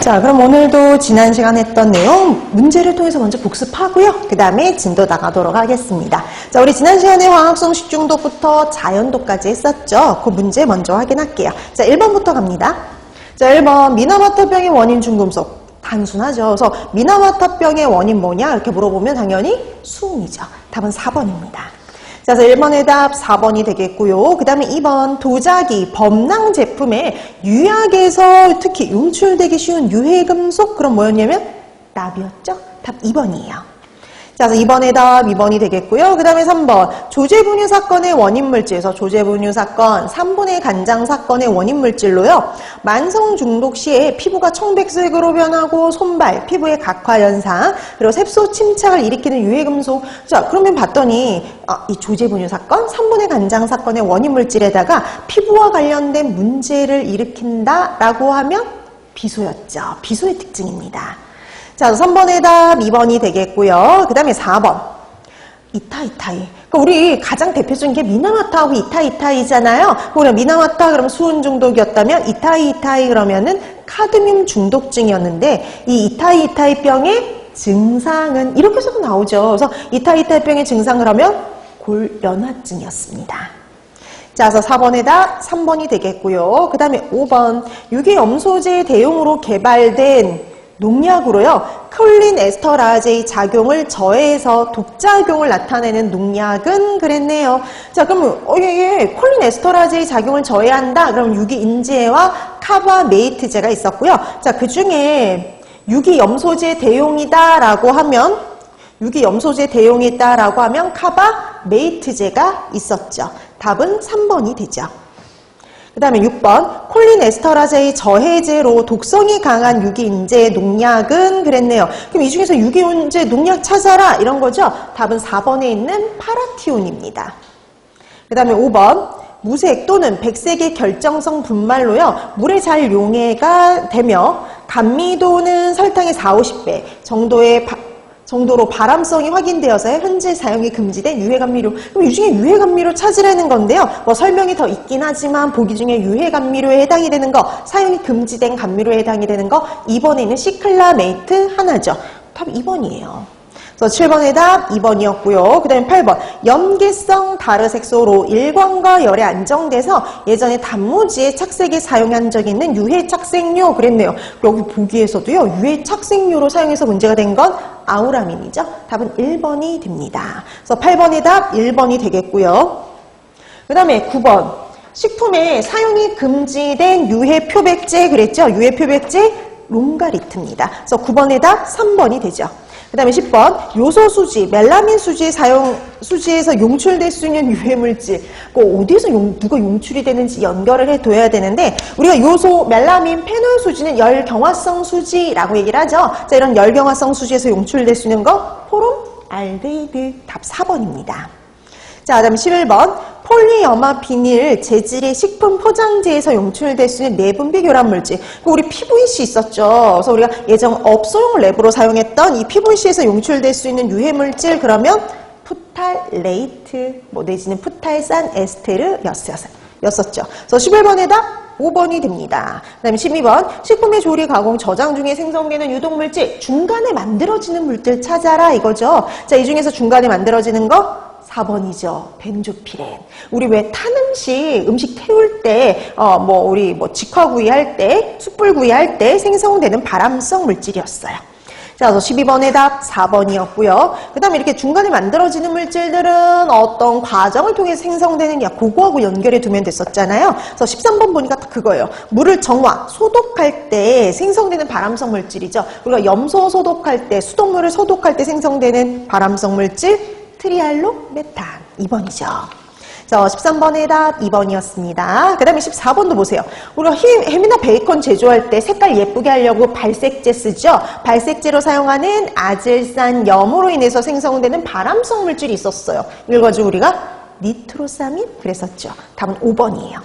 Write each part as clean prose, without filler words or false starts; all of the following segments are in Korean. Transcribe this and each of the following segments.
자, 그럼 오늘도 지난 시간 했던 내용 문제를 통해서 먼저 복습하고요. 그 다음에 진도 나가도록 하겠습니다. 자, 우리 지난 시간에 화학성 식중독부터 자연독까지 했었죠. 그 문제 먼저 확인할게요. 자, 1번부터 갑니다. 자, 1번 미나마타병의 원인 중금속. 단순하죠. 그래서 미나마타병의 원인 뭐냐? 이렇게 물어보면 당연히 수은이죠. 답은 4번입니다. 자, 그래서 1번의 답 4번이 되겠고요. 그 다음에 2번 도자기, 범랑 제품에 유약에서 특히 용출되기 쉬운 유해금속 그럼 뭐였냐면 납이었죠. 답 2번이에요. 자, 그래서 2번의 답 2번이 되겠고요. 그 다음에 3번 조제분유 사건의 원인물질에서 조제분유 사건, 3분의 간장 사건의 원인물질로요. 만성 중독 시에 피부가 청백색으로 변하고 손발, 피부의 각화 현상, 그리고 색소 침착을 일으키는 유해금속. 자, 그러면 봤더니 이 조제분유 사건, 3분의 간장 사건의 원인물질에다가 피부와 관련된 문제를 일으킨다라고 하면 비소였죠. 비소의 특징입니다. 자, 3번의 답 2번이 되겠고요. 그 다음에 4번. 이타이타이. 그러니까 우리 가장 대표적인 게 미나마타하고 이타이타이잖아요. 그럼 미나마타 그럼 수은 중독이었다면 이타이타이 그러면은 카드뮴 중독증이었는데 이 이타이타이병의 증상은 이렇게 해서도 나오죠. 그래서 이타이타이병의 증상 그러면 골연화증이었습니다. 자, 그래서 4번의 답 3번이 되겠고요. 그 다음에 5번. 유기염소제 대용으로 개발된 농약으로요. 콜린 에스터라제의 작용을 저해해서 독작용을 나타내는 농약은 그랬네요. 자, 그럼 이게 콜린 에스터라제의 작용을 저해한다. 그럼 유기인제와 카바메이트제가 있었고요. 자, 그 중에 유기염소제 대용이다라고 하면 카바메이트제가 있었죠. 답은 3번이 되죠. 그 다음에 6번 콜린 에스터라제의 저해제로 독성이 강한 유기인제 농약은 그랬네요. 그럼 이 중에서 유기인제 농약 찾아라 이런 거죠. 답은 4번에 있는 파라티온입니다. 그 다음에 5번 무색 또는 백색의 결정성 분말로요. 물에 잘 용해가 되며 감미도는 설탕의 40~50배 정도로 발암성이 확인되어서 현재 사용이 금지된 유해감미료. 그럼 이 중에 유해감미료 찾으라는 건데요. 뭐 설명이 더 있긴 하지만 보기 중에 유해감미료에 해당이 되는 거, 사용이 금지된 감미료에 해당이 되는 거 2번에 있는 시클라메이트 하나죠. 답 2번이에요. 그래서 7번의 답 2번이었고요. 그 다음에 8번 염계성 다르색소로 일광과 열에 안정돼서 예전에 단무지에 착색에 사용한 적이 있는 유해 착색료 그랬네요. 여기 보기에서도요. 유해 착색료로 사용해서 문제가 된 건 아우라민이죠. 답은 1번이 됩니다. 그래서 8번의 답 1번이 되겠고요. 그 다음에 9번 식품에 사용이 금지된 유해 표백제 그랬죠. 유해 표백제 롱가리트입니다. 그래서 9번의 답 3번이 되죠. 그 다음에 10번 요소 수지, 멜라민 수지에서 용출될 수 있는 유해물질 어디에서 누가 용출이 되는지 연결을 해둬야 되는데 우리가 요소, 멜라민, 페놀 수지는 열경화성 수지라고 얘기를 하죠. 자, 이런 열경화성 수지에서 용출될 수 있는 거 포름알데히드 답 4번입니다. 자, 그 다음에 11번 폴리염화 비닐 재질의 식품 포장재에서 용출될 수 있는 내분비 교란물질. 우리 PVC 있었죠. 그래서 우리가 예전 업소용 랩으로 사용했던 이 PVC에서 용출될 수 있는 유해물질 그러면 푸탈레이트 내지는 푸탈산 에스테르였었죠. 그래서 11번에 답 5번이 됩니다. 그 다음에 12번 식품의 조리, 가공, 저장 중에 생성되는 유독물질 중간에 만들어지는 물질 찾아라 이거죠. 자, 이 중에서 중간에 만들어지는 거 4번이죠. 벤조피렌. 우리 왜 탄 음식 태울 때, 우리 직화구이 할 때, 숯불구이 할 때 생성되는 발암성 물질이었어요. 자, 그래서 12번의 답 4번이었고요. 그 다음에 이렇게 중간에 만들어지는 물질들은 어떤 과정을 통해서 생성되느냐, 그거하고 연결해 두면 됐었잖아요. 그래서 13번 보니까 딱 그거예요. 물을 정화, 소독할 때 생성되는 발암성 물질이죠. 우리가 염소 소독할 때, 수돗물을 소독할 때 생성되는 발암성 물질, 트리알로 메탄 2번이죠. 자, 13번의 답 2번이었습니다. 그 다음에 14번도 보세요. 우리가 햄이나 베이컨 제조할 때 색깔 예쁘게 하려고 발색제 쓰죠. 발색제로 사용하는 아질산염으로 인해서 생성되는 발암성 물질이 있었어요. 이걸 가지고 우리가 니트로사민 그랬었죠. 답은 5번이에요.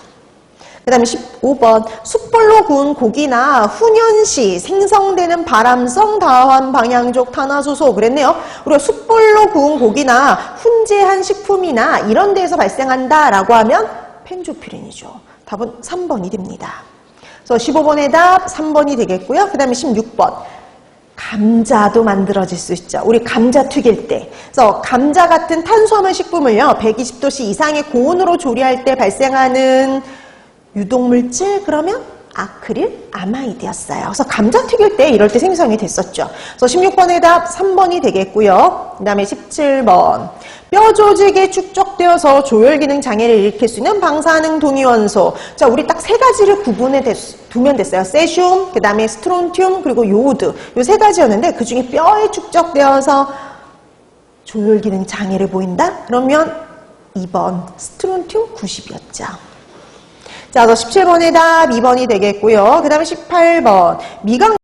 그 다음에 15번 숯불로 구운 고기나 훈연 시 생성되는 발암성 다환 방향족 탄화수소 그랬네요. 우리가 숯불로 구운 고기나 훈제한 식품이나 이런 데에서 발생한다라고 하면 펜조피렌이죠. 답은 3번이 됩니다. 그래서 15번의 답 3번이 되겠고요. 그 다음에 16번. 감자도 만들어질 수 있죠. 우리 감자 튀길 때. 그래서 감자 같은 탄수화물 식품을요, 120도씨 이상의 고온으로 조리할 때 발생하는 유독물질, 그러면 아크릴 아마이드였어요. 그래서 감자 튀길 때 이럴 때 생성이 됐었죠. 그래서 16번의 답 3번이 되겠고요. 그 다음에 17번. 뼈 조직에 축적되어서 조혈 기능 장애를 일으킬 수 있는 방사능 동위원소. 자, 우리 딱 세 가지를 구분해 두면 됐어요. 세슘, 그 다음에 스트론튬, 그리고 요오드. 요 세 가지였는데 그 중에 뼈에 축적되어서 조혈 기능 장애를 보인다? 그러면 2번 스트론튬 90이었죠. 자, 그래서 17번의 답 2번이 되겠고요. 그 다음에 18번. 미강